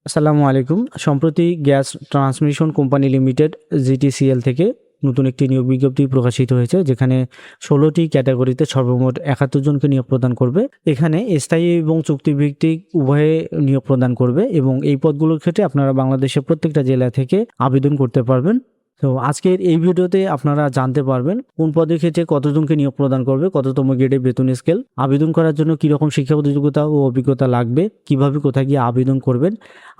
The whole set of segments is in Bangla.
আসসালামু আলাইকুম। সম্প্রতি গ্যাস ট্রান্সমিশন কোম্পানি লিমিটেড জিটিসিএল থেকে নতুন একটি নিয়োগ বিজ্ঞপ্তি প্রকাশিত হয়েছে, যেখানে 16টি ক্যাটাগরিতে সর্বমোট 71 জনকে নিয়োগ প্রদান করবে। এখানে স্থায়ী এবং চুক্তিভিত্তিক উভয়ে নিয়োগ প্রদান করবে এবং এই পদগুলোর ক্ষেত্রে আপনারা বাংলাদেশের প্রত্যেকটা জেলা থেকে আবেদন করতে পারবেন। তো আজকের এই ভিডিওতে আপনারা জানতে পারবেন কোন পদের ক্ষেত্রে কতজনকে নিয়োগ প্রদান করবে, কততম গ্রেডে বেতন স্কেল, আবেদন করার জন্য কীরকম শিক্ষাগত যোগ্যতা ও অভিজ্ঞতা লাগবে, কিভাবে কোথায় গিয়ে আবেদন করবেন,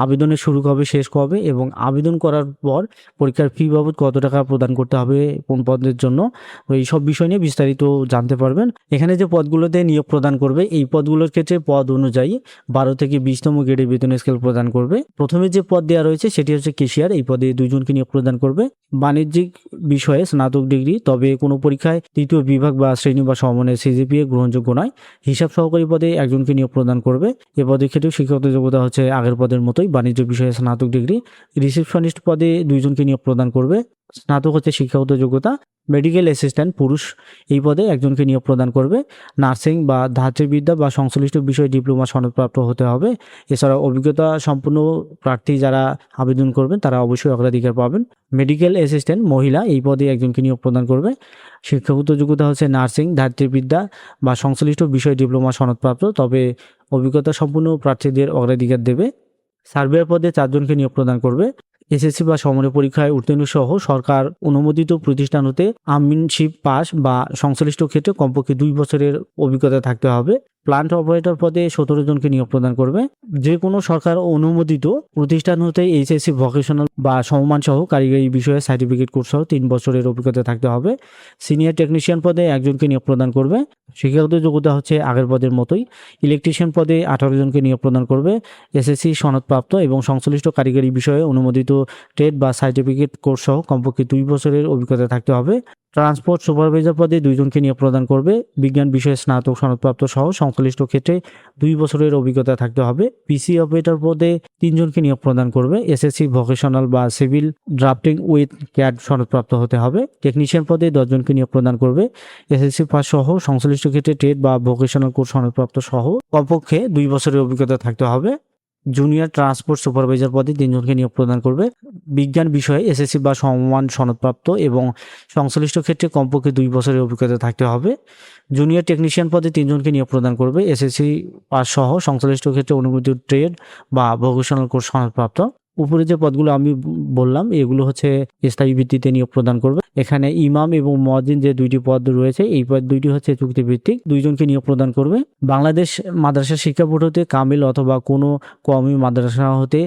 আবেদনের শুরু কবে শেষ কবে এবং আবেদন করার পর পরীক্ষার ফি বাবদ কত টাকা প্রদান করতে হবে কোন পদের জন্য। তো এই সব বিষয় নিয়ে বিস্তারিত জানতে পারবেন। এখানে যে পদগুলোতে নিয়োগ প্রদান করবে এই পদগুলোর ক্ষেত্রে পদ অনুযায়ী 12 থেকে 20তম গ্রেডে বেতন স্কেল প্রদান করবে। প্রথমে যে পদ দেওয়া রয়েছে সেটি হচ্ছে ক্যাশিয়ার। এই পদে 2 জনকে নিয়োগ প্রদান করবে। বাণিজ্যিক বিষয়ে স্নাতক ডিগ্রি, তবে কোনো পরীক্ষায় তৃতীয় বিভাগ বা শ্রেণী বা সমমানের সিজিপিএ গ্রহণযোগ্য নয়। হিসাব সহকারী পদে 1 জনকে নিয়োগ প্রদান করবে। এ পদের ক্ষেত্রেও শিক্ষাগত যোগ্যতা হচ্ছে আগের পদের মতোই, বাণিজ্য বিষয়ে স্নাতক ডিগ্রি। রিসেপশনিস্ট পদে 2 জনকে নিয়োগ প্রদান করবে। স্নাতক হচ্ছে শিক্ষাগত যোগ্যতা। মেডিকেল অ্যাসিস্ট্যান্ট পুরুষ, এই পদে 1 জনকে নিয়োগ প্রদান করবে। নার্সিং বা ধাত্রীবিদ্যা বা সংশ্লিষ্ট বিষয়ে ডিপ্লোমা সনদপ্রাপ্ত হতে হবে। এছাড়া অভিজ্ঞতা সম্পন্ন প্রার্থী যারা আবেদন করবেন তারা অবশ্যই অগ্রাধিকার পাবেন। মেডিকেল অ্যাসিস্ট্যান্ট মহিলা, এই পদে 1 জনকে নিয়োগ প্রদান করবে। শিক্ষাগত যোগ্যতা হচ্ছে নার্সিং, ধাত্রীবিদ্যা বা সংশ্লিষ্ট বিষয়ে ডিপ্লোমা সনদপ্রাপ্ত, তবে অভিজ্ঞতা সম্পন্ন প্রার্থীদের অগ্রাধিকার দেবে। সার্ভেয়ার পদে 4 জনকে নিয়োগ প্রদান করবে। এসএসসি বা সমমানের পরীক্ষায় উত্তীর্ণ সহ সরকার অনুমোদিত প্রতিষ্ঠান হতে আমিনশিপ পাস বা সংশ্লিষ্ট ক্ষেত্রে কমপক্ষে 2 বছরের অভিজ্ঞতা থাকতে হবে। প্লান্ট অপারেটর পদে 17 জনকে নিয়োগ প্রদান করবে। যে কোনো সরকার অনুমোদিত প্রতিষ্ঠান হতে এইচএসসি ভোকেশনাল বা সমমান সহ কারিগরি বিষয়ে সার্টিফিকেট কোর্স সহ 3 বছরের অভিজ্ঞতা থাকতে হবে। সিনিয়র টেকনিশিয়ান পদে 1 জনকে নিয়োগ প্রদান করবে। শিক্ষাগত যোগ্যতা হচ্ছে আগের পদের মতোই। ইলেকট্রিশিয়ান পদে 18 জনকে নিয়োগ প্রদান করবে। এসএসসি সনদপ্রাপ্ত এবং সংশ্লিষ্ট কারিগরি বিষয়ে অনুমোদিত ট্রেড বা সার্টিফিকেট কোর্স সহ কমপক্ষে 2 বছরের অভিজ্ঞতা থাকতে হবে। ট্রান্সপোর্ট সুপারভাইজার পদে 2 জনকে নিয়োগ প্রদান করবে। বিজ্ঞান বিষয়ে স্নাতক সনদপ্রাপ্ত সহ সংশ্লিষ্ট ক্ষেত্রে 2 বছরের অভিজ্ঞতা থাকতে হবে। পিসি অপারেটর পদে 3 জনকে নিয়োগ প্রদান করবে। এসএসসি ভোকেশনাল বা সিভিল ড্রাফটিং উইথ ক্যাড সনদপ্রাপ্ত হতে হবে। টেকনিশিয়ান পদে 10 জনকে নিয়োগ প্রদান করবে। এসএসসি পাস সহ সংশ্লিষ্ট ক্ষেত্রে ট্রেড বা ভোকেশনাল কোর্স সনদপ্রাপ্ত সহ কমপক্ষে 2 বছরের অভিজ্ঞতা থাকতে হবে। জুনিয়র ট্রান্সপোর্ট সুপারভাইজার পদে 3 জনকে নিয়োগ প্রদান করবে। বিজ্ঞান বিষয়ে এসএসসি বা সমমান সনদপ্রাপ্ত এবং সংশ্লিষ্ট ক্ষেত্রে কমপক্ষে 2 বছরের অভিজ্ঞতা থাকতে হবে। জুনিয়র টেকনিশিয়ান পদে 3 জনকে নিয়োগ প্রদান করবে। এসএসসি পাস সহ সংশ্লিষ্ট ক্ষেত্রে অনুমোদিত ট্রেড বা ভোকেশনাল কোর্স সনদপ্রাপ্ত। উপরে যে পদগুলো আমি বললাম এগুলো হচ্ছে স্থায়ী ভিত্তিতে নিয়োগ প্রদান করবে। এখানে ইমাম এবং মুয়াজ্জিন যে 2টি পদ রয়েছে এই পদ 2টি হচ্ছে চুক্তিভিত্তিক, 2 জনকে নিয়োগ প্রদান করবে। বাংলাদেশ মাদ্রাসা শিক্ষা বোর্ড হতে কামিল অথবা কোনো কওমি মাদ্রাসা হতে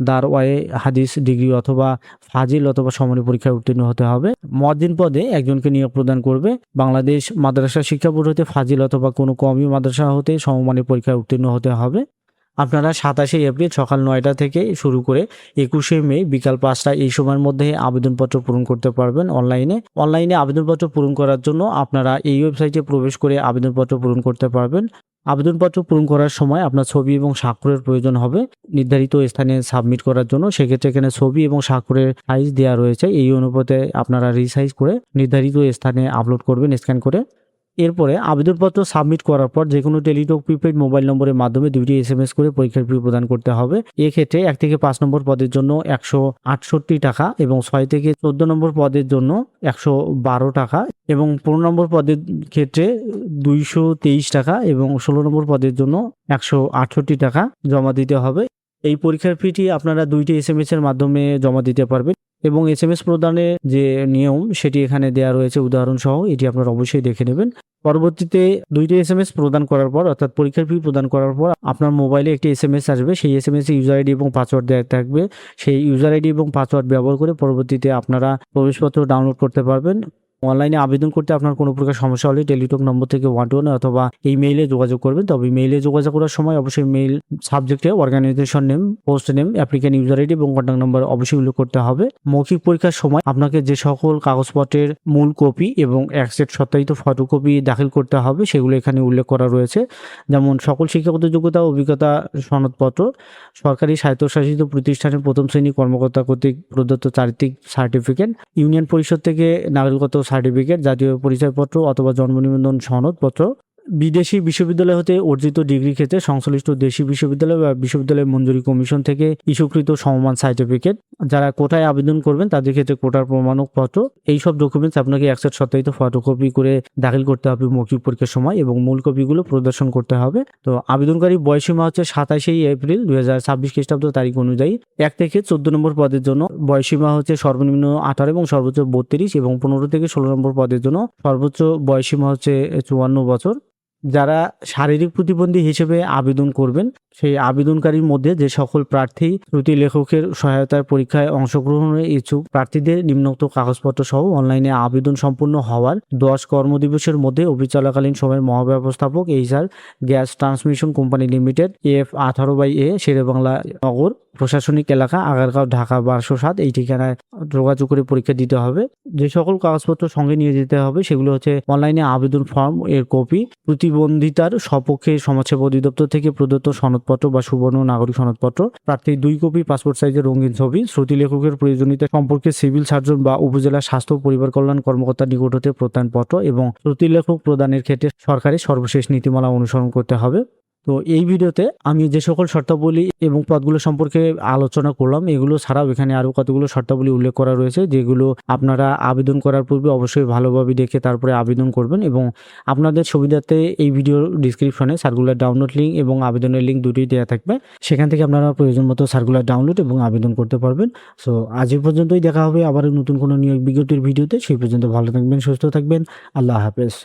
দারওয়ায়ে হাদিস ডিগ্রি অথবা ফাজিল অথবা সমমানের পরীক্ষায় উত্তীর্ণ হতে হবে। মুয়াজ্জিন পদে 1 জনকে নিয়োগ প্রদান করবে। বাংলাদেশ মাদ্রাসা শিক্ষা বোর্ড হতে ফাজিল অথবা কোনো কওমি মাদ্রাসা হতে সমমানের পরীক্ষায় উত্তীর্ণ হতে হবে। আপনারা 27শে এপ্রিল সকাল 9টা থেকে শুরু করে 21শে মে বিকাল 5টা এই সময়ের মধ্যে আবেদনপত্র পূরণ করতে পারবেন অনলাইনে আবেদনপত্র পূরণ করার জন্য আপনারা এই ওয়েবসাইটে প্রবেশ করে আবেদনপত্র পূরণ করতে পারবেন। আবেদনপত্র পূরণ করার সময় আপনার ছবি এবং স্বাক্ষরের প্রয়োজন হবে নির্ধারিত স্থানে সাবমিট করার জন্য। সেক্ষেত্রে এখানে ছবি এবং স্বাক্ষরের সাইজ দেওয়া রয়েছে, এই অনুপাতে আপনারা রিসাইজ করে নির্ধারিত স্থানে আপলোড করবেন স্ক্যান করে। এরপরে আবেদনপত্র সাবমিট করার পর যে কোনো টেলিটক প্রিপেইড মোবাইল নম্বরের মাধ্যমে 2টি SMS করে পরীক্ষার ফি প্রদান করতে হবে। এক্ষেত্রে 1 থেকে 5 নম্বর পদের জন্য 168 টাকা এবং 6 থেকে 14 নম্বর পদের জন্য 112 টাকা এবং 15 নম্বর পদের ক্ষেত্রে 223 টাকা এবং 16 নম্বর পদের জন্য 168 টাকা জমা দিতে হবে। এই পরীক্ষার ফিটি আপনারা 2টি SMS এর মাধ্যমে জমা দিতে পারবেন এবং SMS প্রদানের যে নিয়ম সেটি এখানে দেওয়া রয়েছে উদাহরণ সহ, এটি আপনারা অবশ্যই দেখে নেবেন। পরবর্তীতে 2টি SMS প্রদান করার পর অর্থাৎ পরীক্ষার ফি প্রদান করার পর আপনার মোবাইলে একটি SMS আসবে। সেই SMS এ ইউজার আইডি এবং পাসওয়ার্ড দেওয়া থাকবে। সেই ইউজার আইডি এবং পাসওয়ার্ড ব্যবহার করে পরবর্তীতে আপনারা প্রবেশপত্র ডাউনলোড করতে পারবেন। অনলাইনে আবেদন করতে আপনার কোনো প্রকার সমস্যা হলে টেলিটক নম্বর থেকে 121 অথবা এই মেইলে যোগাযোগ করবেন। তবে মেইলে যোগাযোগ করার সময় অবশ্যই মেইল সাবজেক্টে organisation name, post name, applicant user ID এবং কন্ট্যাক্ট নাম্বার অবশ্যই উল্লেখ করতে হবে। মৌখিক পরীক্ষার সময় আপনাকে যে সকল কাগজপত্রের মূল কপি এবং 1 সেট সত্যায়িত ফটোকপি দাখিল করতে হবে সেগুলো এখানে উল্লেখ করা রয়েছে, যেমন সকল শিক্ষাগত যোগ্যতা ও অভিজ্ঞতা সনদপত্র, সরকারি স্বায়ত্তশাসিত প্রতিষ্ঠানের প্রথম শ্রেণী কর্মকর্তা কর্তৃক প্রদত্ত চারিত্রিক সার্টিফিকেট, ইউনিয়ন পরিষদ থেকে নাগরিকত্ব সার্টিফিকেট, জাতীয় পরিচয়পত্র অথবা জন্ম নিবন্ধন সনদপত্র, বিদেশি বিশ্ববিদ্যালয় হতে অর্জিত ডিগ্রি ক্ষেত্রে সংশ্লিষ্ট দেশি বিশ্ববিদ্যালয় বা বিশ্ববিদ্যালয় মঞ্জুরি কমিশন থেকে ইস্যুকৃত সমমান সার্টিফিকেট, যারা কোটায় আবেদন করবেন তাদের ক্ষেত্রে কোটার প্রমাণপত্র, এইসব ডকুমেন্টস আপনাকে 1 সেট সত্যায়িত ফটোকপি করে দাখিল করতে হবে মৌখিক পরীক্ষার সময় এবং মূল কপিগুলো প্রদর্শন করতে হবে। তো আবেদনকারী বয়সীমা হচ্ছে 27 এপ্রিল 2026 খ্রিস্টাব্দ তারিখ অনুযায়ী। 1 থেকে 14 নম্বর পদের জন্য বয়সীমা হচ্ছে সর্বনিম্ন 18 এবং সর্বোচ্চ 32, এবং 15 থেকে 16 নম্বর পদের জন্য সর্বোচ্চ বয়সীমা হচ্ছে 54 বছর। যারা শারীরিক প্রতিবন্ধী হিসেবে আবেদন করবেন, সেই আবেদনকারীর মধ্যে যে সকল প্রার্থী শ্রুতি লেখকের সহায়তার পরীক্ষায় অংশগ্রহণের ইচ্ছুক প্রার্থীদের নিম্নোক্ত কাগজপত্র সহ অনলাইনে আবেদন সম্পূর্ণ হওয়ার 10 কর্মদিবসের মধ্যে অফিস চলাকালীন সময়ের মহাব্যবস্থাপক HR gas transmission company limited F 18/A Sher-e-Bangla Nagar প্রশাসনিক এলাকা আগারগাঁও ঢাকা 1207 এই ঠিকানায় যোগাযোগ করে পরীক্ষা দিতে হবে। যে সকল কাগজপত্র সঙ্গে নিয়ে যেতে হবে সেগুলো হচ্ছে অনলাইনে আবেদন ফর্ম এর কপি, প্রতিবন্ধিতার সপক্ষে সমাজসেবা অধিদপ্তর থেকে প্রদত্ত সনদপত্র বা সুবর্ণ নাগরিক সনদপত্র, প্রার্থীর 2 কপি পাসপোর্ট সাইজের রঙিন ছবি, শ্রুতি লেখকের প্রয়োজনীয়তা সম্পর্কে সিভিল সার্জন বা উপজেলা স্বাস্থ্য ও পরিবার কল্যাণ কর্মকর্তার নিকট হতে প্রত্যয়নপত্র, এবং শ্রুতি লেখক প্রদানের ক্ষেত্রে সরকারের সর্বশেষ নীতিমালা অনুসরণ করতে হবে। তো এই ভিডিওতে আমি যে সকল শর্তাবলী এবং পদগুলো সম্পর্কে আলোচনা করলাম, এগুলো ছাড়াও এখানে আরও কতগুলো শর্তাবলী উল্লেখ করা রয়েছে যেগুলো আপনারা আবেদন করার পূর্বে অবশ্যই ভালোভাবে দেখে তারপরে আবেদন করবেন। এবং আপনাদের সুবিধার্থে এই ভিডিওর ডিসক্রিপশনে সার্কুলার ডাউনলোড লিঙ্ক এবং আবেদনের লিঙ্ক দুটোই দেওয়া থাকবে, সেখান থেকে আপনারা প্রয়োজন মতো সার্কুলার ডাউনলোড এবং আবেদন করতে পারবেন। সো আজ এই পর্যন্তই, দেখা হবে আবার নতুন কোনো নিয়োগ বিজ্ঞপ্তির ভিডিওতে। সেই পর্যন্ত ভালো থাকবেন, সুস্থ থাকবেন, আল্লাহ হাফেজ।